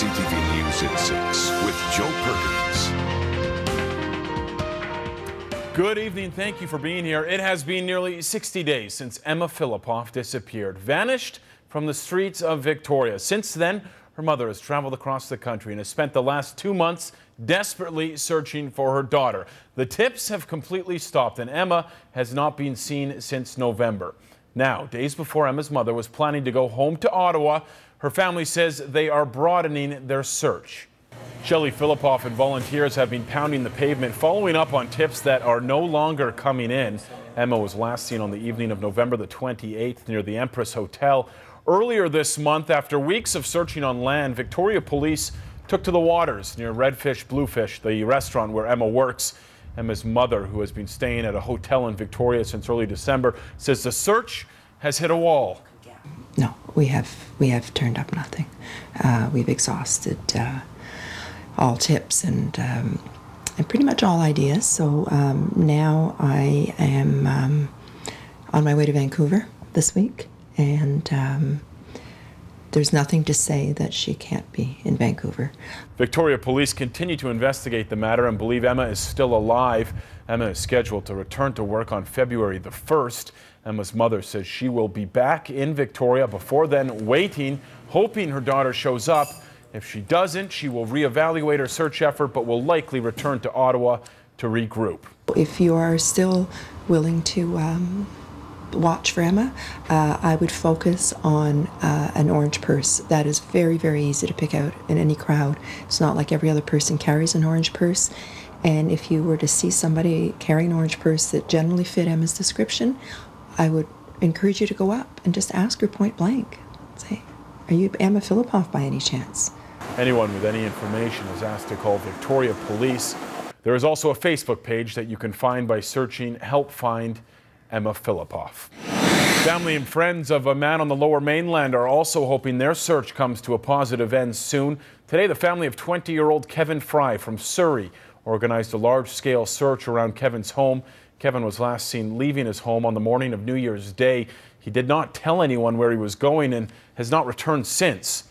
CTV News at 6 with Joe Perkins. Good evening. Thank you for being here. It has been nearly 60 days since Emma Fillipoff disappeared, vanished from the streets of Victoria. Since then, her mother has traveled across the country and has spent the last 2 months desperately searching for her daughter. The tips have completely stopped, and Emma has not been seen since November. Now, days before Emma's mother was planning to go home to Ottawa, her family says they are broadening their search. Shelley Fillipoff and volunteers have been pounding the pavement, following up on tips that are no longer coming in. Emma was last seen on the evening of November the 28th near the Empress Hotel. Earlier this month, after weeks of searching on land, Victoria Police took to the waters near Redfish Bluefish, the restaurant where Emma works. Emma's mother, who has been staying at a hotel in Victoria since early December, says the search has hit a wall. No, we have turned up nothing. We've exhausted all tips and pretty much all ideas. So now I am on my way to Vancouver this week, and there's nothing to say that she can't be in Vancouver. Victoria Police continue to investigate the matter and believe Emma is still alive. Emma is scheduled to return to work on February the 1st. Emma's mother says she will be back in Victoria before then, waiting, hoping her daughter shows up. If she doesn't, she will reevaluate her search effort, but will likely return to Ottawa to regroup. If you are still willing to watch for Emma, I would focus on an orange purse. That is very, very easy to pick out in any crowd. It's not like every other person carries an orange purse. And if you were to see somebody carrying an orange purse that generally fit Emma's description, I would encourage you to go up and just ask her point blank. Say, are you Emma Fillipoff by any chance? Anyone with any information is asked to call Victoria Police. There is also a Facebook page that you can find by searching Help Find Emma Fillipoff. Family and friends of a man on the Lower Mainland are also hoping their search comes to a positive end soon. Today, the family of 20-year-old Kevin Fry from Surrey organized a large-scale search around Kevin's home. Kevin was last seen leaving his home on the morning of New Year's Day. He did not tell anyone where he was going and has not returned since.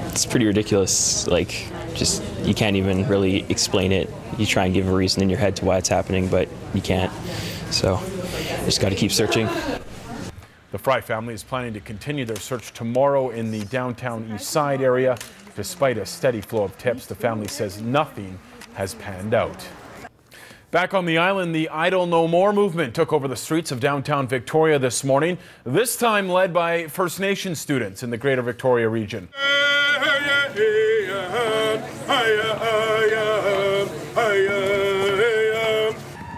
It's pretty ridiculous. Like, just, you can't even really explain it. You try and give a reason in your head to why it's happening, but you can't. So, just got to keep searching. The Fry family is planning to continue their search tomorrow in the downtown East Side area. Despite a steady flow of tips, the family says nothing has panned out. Back on the island, the Idle No More movement took over the streets of downtown Victoria this morning, this time led by First Nation students in the Greater Victoria region.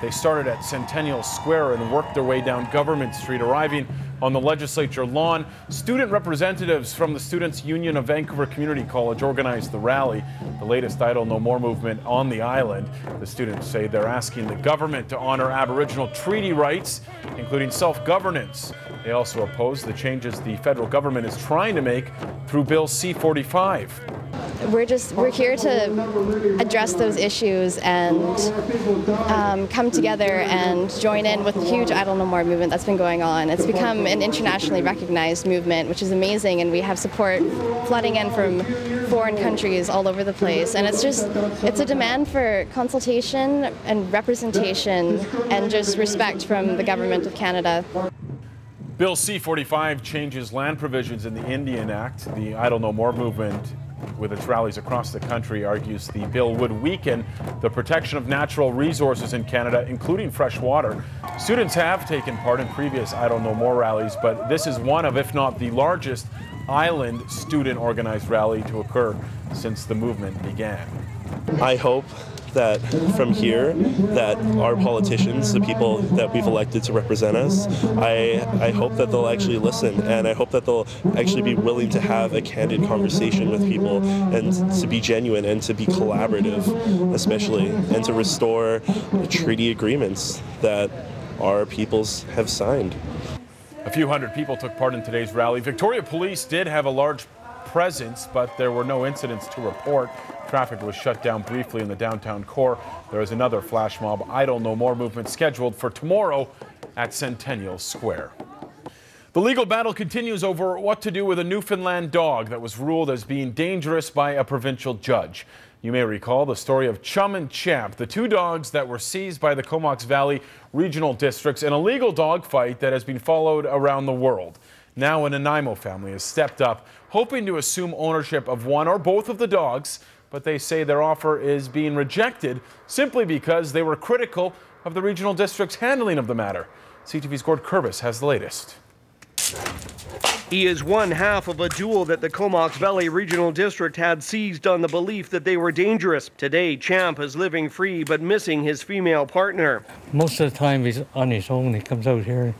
They started at Centennial Square and worked their way down Government Street, arriving on the legislature lawn. Student representatives from the Students' Union of Vancouver Community College organized the rally, the latest Idle No More movement on the island. The students say they're asking the government to honor Aboriginal treaty rights, including self-governance. They also oppose the changes the federal government is trying to make through Bill C-45. We're here to address those issues and come together and join in with the huge Idle No More movement that's been going on. It's become an internationally recognized movement, which is amazing, and we have support flooding in from foreign countries all over the place. And it's a demand for consultation and representation and just respect from the Government of Canada. Bill C-45 changes land provisions in the Indian Act. The Idle No More movement, with its rallies across the country, argues the bill would weaken the protection of natural resources in Canada, including fresh water. Students have taken part in previous Idle No More rallies, but this is one of, if not the largest, island student-organized rally to occur since the movement began. I hope that from here, that our politicians, the people that we've elected to represent us, I hope that they'll actually listen, and I hope that they'll actually be willing to have a candid conversation with people and to be genuine and to be collaborative, especially, and to restore the treaty agreements that our peoples have signed. A few hundred people took part in today's rally. Victoria Police did have a large presence, but there were no incidents to report. Traffic was shut down briefly in the downtown core. There is another flash mob Idle No More movement scheduled for tomorrow at Centennial Square. The legal battle continues over what to do with a Newfoundland dog that was ruled as being dangerous by a provincial judge. You may recall the story of Chum and Champ, the two dogs that were seized by the Comox Valley Regional District in a legal dog fight that has been followed around the world. Now a Nanaimo family has stepped up, hoping to assume ownership of one or both of the dogs, but they say their offer is being rejected simply because they were critical of the Regional District's handling of the matter. CTV's Gord Kurbis has the latest. He is one half of a duel that the Comox Valley Regional District had seized on the belief that they were dangerous. Today, Champ is living free but missing his female partner. Most of the time he's on his own. He comes out here,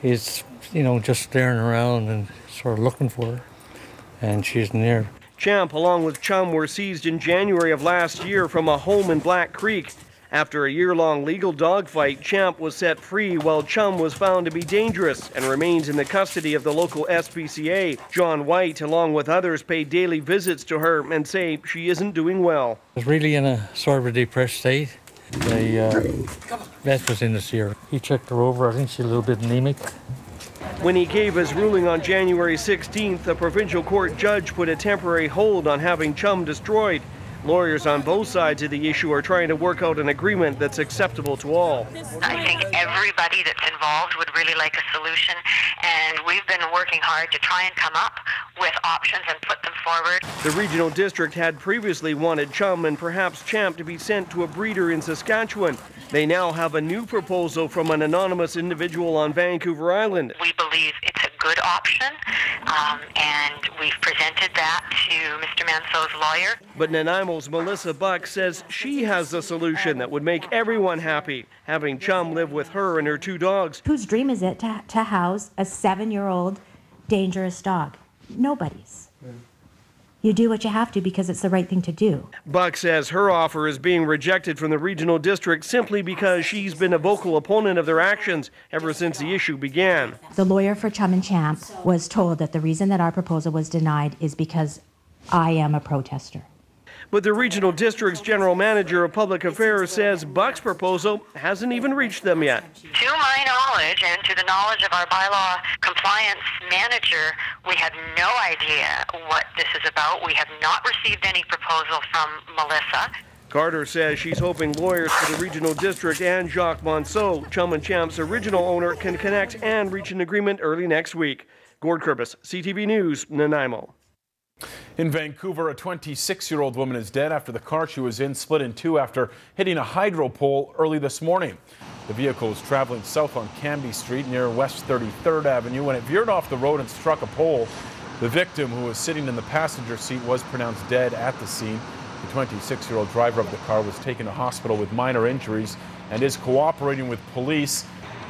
he's, just staring around and sort of looking for her, and she's near. Champ, along with Chum, were seized in January of last year from a home in Black Creek. After a year-long legal dogfight, Champ was set free while Chum was found to be dangerous and remains in the custody of the local SPCA. John White, along with others, pay daily visits to her and say she isn't doing well. She's really in a sort of a depressed state. The vet was in to see her. He checked her over. I think she's a little bit anemic. When he gave his ruling on January 16th, the provincial court judge put a temporary hold on having Chum destroyed. Lawyers on both sides of the issue are trying to work out an agreement that's acceptable to all. I think everybody that's involved would really like a solution, and we've been working hard to try and come up with options and put them forward. The regional district had previously wanted Chum and perhaps Champ to be sent to a breeder in Saskatchewan. They now have a new proposal from an anonymous individual on Vancouver Island. We believe it's a good option, and we've presented that to Mr. Manso's lawyer. But Nanaimo's Melissa Buck says she has a solution that would make everyone happy, having Chum live with her and her two dogs. Whose dream is it to house a 7-year-old dangerous dog? Nobody's. You do what you have to because it's the right thing to do. Buck says her offer is being rejected from the regional district simply because she's been a vocal opponent of their actions ever since the issue began. The lawyer for Chum and Champ was told that the reason that our proposal was denied is because I am a protester. But the regional district's general manager of public affairs says Buck's proposal hasn't even reached them yet. To my knowledge and to the knowledge of our bylaw compliance manager, we have no idea what this is about. We have not received any proposal from Melissa. Carter says she's hoping lawyers for the regional district and Jacques Monceau, Chum and Champ's original owner, can connect and reach an agreement early next week. Gord Kurbis, CTV News, Nanaimo. In Vancouver, a 26-year-old woman is dead after the car she was in split in two after hitting a hydro pole early this morning. The vehicle was traveling south on Cambie Street near West 33rd Avenue when it veered off the road and struck a pole. The victim, who was sitting in the passenger seat, was pronounced dead at the scene. The 26-year-old driver of the car was taken to hospital with minor injuries and is cooperating with police.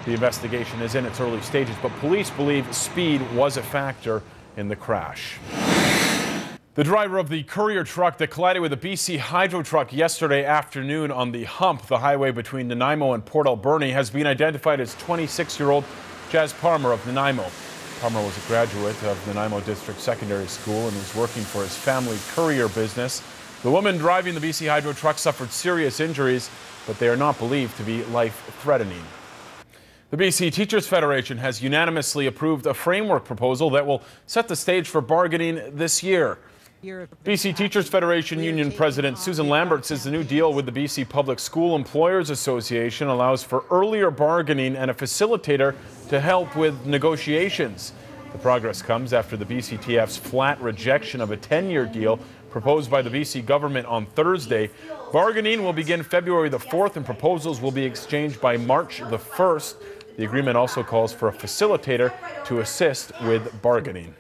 The investigation is in its early stages, but police believe speed was a factor in the crash. The driver of the courier truck that collided with a BC Hydro truck yesterday afternoon on the hump, the highway between Nanaimo and Port Alberni, has been identified as 26-year-old Jazz Palmer of Nanaimo. Palmer was a graduate of Nanaimo District Secondary School and was working for his family courier business. The woman driving the BC Hydro truck suffered serious injuries, but they are not believed to be life-threatening. The BC Teachers Federation has unanimously approved a framework proposal that will set the stage for bargaining this year. BC Teachers Federation Union President Susan Lambert says the new deal with the BC Public School Employers Association allows for earlier bargaining and a facilitator to help with negotiations. The progress comes after the BCTF's flat rejection of a 10-year deal proposed by the BC government on Thursday. Bargaining will begin February the 4th and proposals will be exchanged by March the 1st. The agreement also calls for a facilitator to assist with bargaining.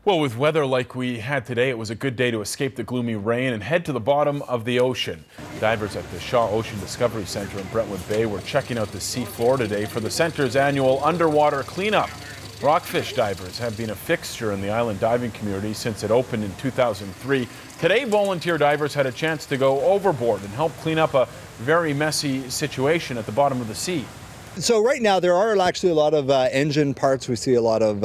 Well, with weather like we had today, it was a good day to escape the gloomy rain and head to the bottom of the ocean. Divers at the Shaw Ocean Discovery Center in Brentwood Bay were checking out the seafloor today for the center's annual underwater cleanup. Rockfish divers have been a fixture in the island diving community since it opened in 2003. Today, volunteer divers had a chance to go overboard and help clean up a very messy situation at the bottom of the sea. So right now there are actually a lot of engine parts. We see a lot of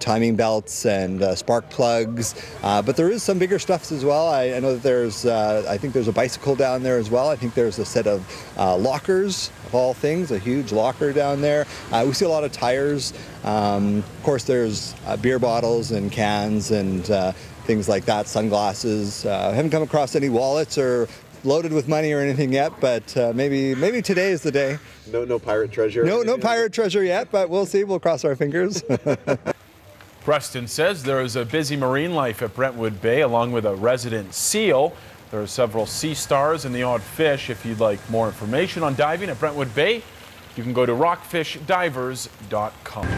timing belts and spark plugs, but there is some bigger stuffs as well. I know that there's, I think there's a bicycle down there as well. I think there's a set of lockers, of all things, a huge locker down there. We see a lot of tires. Of course there's beer bottles and cans and things like that, sunglasses. I haven't come across any wallets or loaded with money or anything yet, but maybe today is the day. No pirate treasure? No pirate treasure yet, but we'll see. We'll cross our fingers. Preston says there is a busy marine life at Brentwood Bay, along with a resident seal. There are several sea stars and the odd fish. If you'd like more information on diving at Brentwood Bay, you can go to rockfishdivers.com.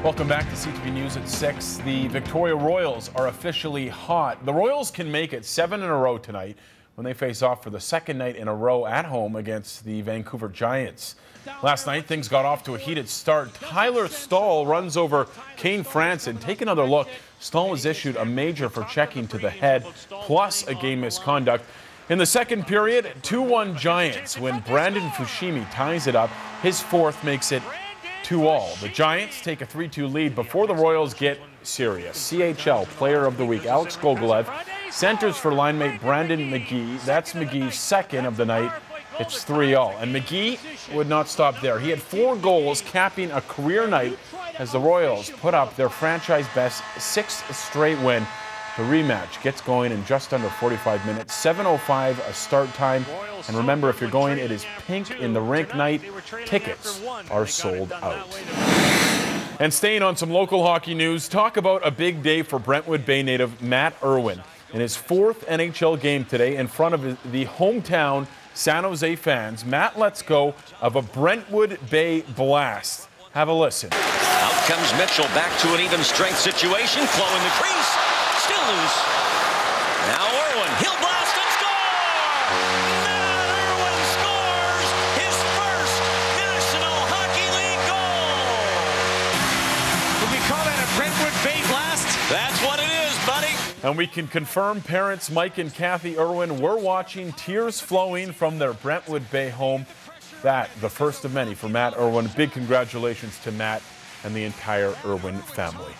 Welcome back to CTV News at 6. The Victoria Royals are officially hot. The Royals can make it 7 in a row tonight when they face off for the second night in a row at home against the Vancouver Giants. Last night, things got off to a heated start. Tyler Stahl runs over Kane Franson. Take another look. Stahl was issued a major for checking to the head, plus a game misconduct. In the second period, 2-1 Giants when Brandon Fushimi ties it up. His fourth makes it 2-all. The Giants take a 3-2 lead before the Royals get serious. CHL Player of the Week, Alex Gogolev, centers for line mate Brandon McGee. That's McGee's second of the night. It's 3-all. And McGee would not stop there. He had 4 goals, capping a career night as the Royals put up their franchise best 6th straight win. The rematch gets going in just under 45 minutes. 7:05 a start time. And remember, if you're going, it is Pink in the Rink night. Tickets are sold out. And staying on some local hockey news, talk about a big day for Brentwood Bay native Matt Irwin in his 4th NHL game today in front of the hometown San Jose fans. Matt lets go of a Brentwood Bay blast. Have a listen. Out comes Mitchell, back to an even strength situation. Chloe in the crease, still loose. Now Irwin, he'll blast and score! Matt Irwin scores his first National Hockey League goal! Would we call that a Brentwood Bay blast? That's what it is, buddy. And we can confirm parents Mike and Kathy Irwin were watching, tears flowing from their Brentwood Bay home. That, the first of many for Matt Irwin. Big congratulations to Matt and the entire Irwin family.